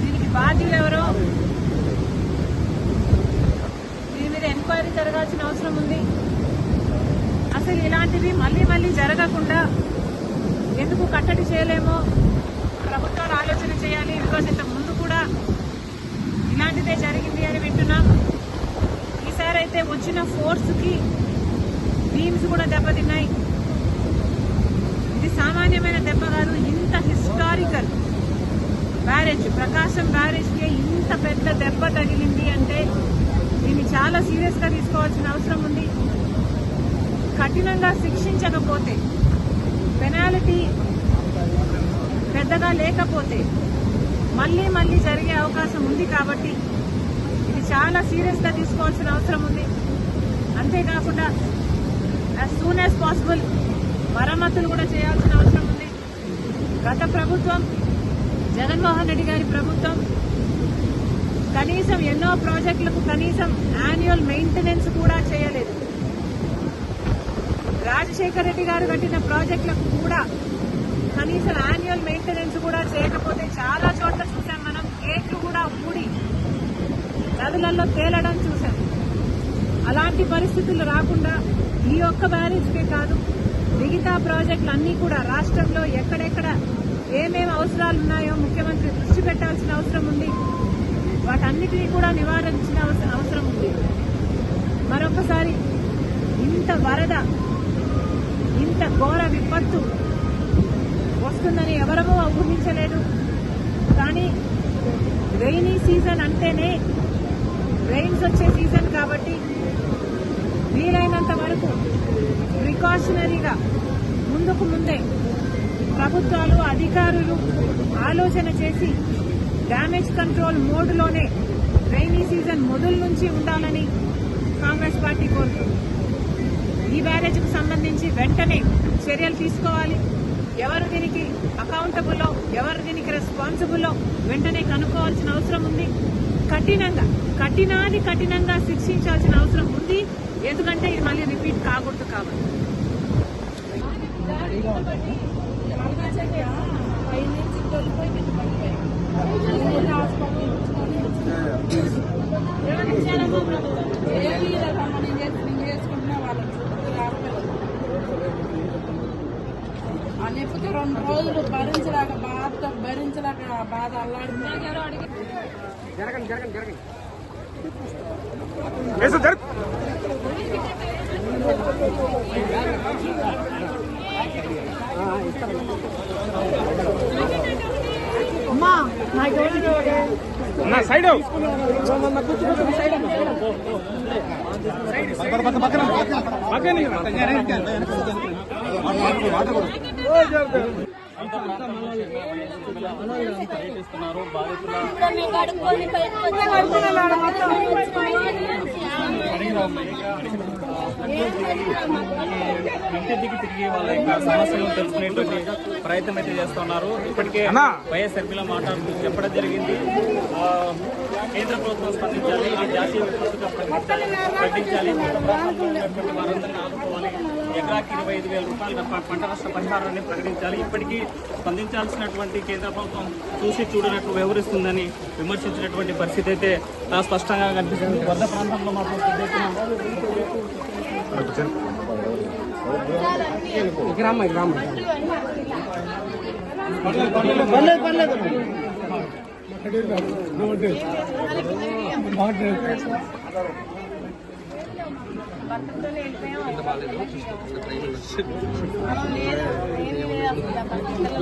దీనికి బాధ్యులు ఎవరో దీని మీద ఎంక్వైరీ జరగాల్సిన అవసరం ఉంది. అసలు ఇలాంటివి మళ్ళీ జరగకుండా ఎందుకు కట్టడి చేయలేమో ప్రభుత్వాలు ఆలోచన చేయాలి. బికాజ్ ఇంత ముందు కూడా ఇలాంటిదే జరిగింది అని వింటున్నాం. ఈసారి అయితే వచ్చిన ఫోర్స్కి బీమ్స్ కూడా దెబ్బతిన్నాయి. ఇది సామాన్యమైన దెబ్బ కాదు. ఇంత హిస్టారికల్ బ్యారేజ్, ప్రకాశం బ్యారేజ్కి ఇంత పెద్ద దెబ్బ తగిలింది అంటే దీన్ని చాలా సీరియస్గా తీసుకోవాల్సిన అవసరం ఉంది. కఠినంగా శిక్షించకపోతే, పెనాల్టీ పెద్దగా లేకపోతే మళ్ళీ జరిగే అవకాశం ఉంది. కాబట్టి ఇది చాలా సీరియస్గా తీసుకోవాల్సిన అవసరం ఉంది. అంతేకాకుండా యాజ్ సూన్ యాజ్ పాసిబుల్ మరమ్మతులు కూడా చేయాల్సిన అవసరం ఉంది. గత ప్రభుత్వం, జగన్మోహన్ రెడ్డి గారి ప్రభుత్వం కనీసం ఎన్నో ప్రాజెక్టులకు కనీసం యాన్యువల్ మెయింటెనెన్స్ కూడా చేయలేదు. రాజశేఖర్ రెడ్డి గారు కట్టిన ప్రాజెక్టులకు కూడా కనీసం యాన్యువల్ మెయింటెనెన్స్ కూడా చేయకపోతే చాలా చోట్ల చూసాం మనం. గేట్లు కూడా ఊడి నదులలో తేలడం చూసాం. అలాంటి పరిస్థితులు రాకుండా ఈ ఒక్క బ్యారేజ్కే కాదు, మిగతా ప్రాజెక్టులు అన్నీ కూడా రాష్ట్రంలో ఎక్కడెక్కడ ఏమేమి అవసరాలు ఉన్నాయో ముఖ్యమంత్రి దృష్టి పెట్టాల్సిన అవసరం ఉంది. వాటన్నిటినీ కూడా నివారించిన అవసరం ఉంది. మరొకసారి ఇంత వరద, ఇంత ఘోర విపత్తు వస్తుందని ఎవరమూ ఊహించలేదు. కానీ రెయినీ సీజన్ అంటేనే రెయిన్స్ వచ్చే సీజన్ కాబట్టి వీలైనంత వరకు ప్రికాషనరీగా ముందే ప్రభుత్వాలు, అధికారులు ఆలోచన చేసి డ్యామేజ్ కంట్రోల్ మోడ్లోనే రెయినీ సీజన్ మొదలు నుంచి ఉండాలని కాంగ్రెస్ పార్టీ కోరుతుంది. ఈ బ్యారేజ్కు సంబంధించి వెంటనే చర్యలు తీసుకోవాలి. ఎవరు దీనికి అకౌంటబుల్లో, ఎవరు దీనికి రెస్పాన్సిబుల్లో వెంటనే కనుక్కోవాల్సిన అవసరం ఉంది. కఠినంగా శిక్షించాల్సిన అవసరం ఉంది. ఎందుకంటే ఇది మళ్ళీ రిపీట్ కాకూడదు కాబట్టి. లేకపోతే 2 రోజులు భరించలేక బాధ అల్లాడుతున్నారు. సైడ్ ఇంటికి తిరిగి వాళ్ళ యొక్క సమస్యలను తెలుసుకునేటువంటి ప్రయత్నం అయితే చేస్తున్నారు. ఇప్పటికే వైఎస్ ఎంపీలో మాట్లాడుతూ చెప్పడం జరిగింది. కేంద్ర ప్రభుత్వం స్పందించాలి, ఇది జాతీయ విపత్తుగా ప్రకటించాలి, వారందరినీ ఆదుకోవాలి, ఎకరాకి 25,000 రూపాయల పంట నష్ట పరిహారాన్ని ప్రకటించాలి. ఇప్పటికీ స్పందించాల్సినటువంటి కేంద్ర ప్రభుత్వం చూసి చూడనట్లు వ్యవహరిస్తుందని విమర్శించినటువంటి పరిస్థితి అయితే స్పష్టంగా కనిపిస్తుంది. వద్ద ప్రాంతంలో మాత్రం భర్తతోనే వెళ్ళిపోయాం.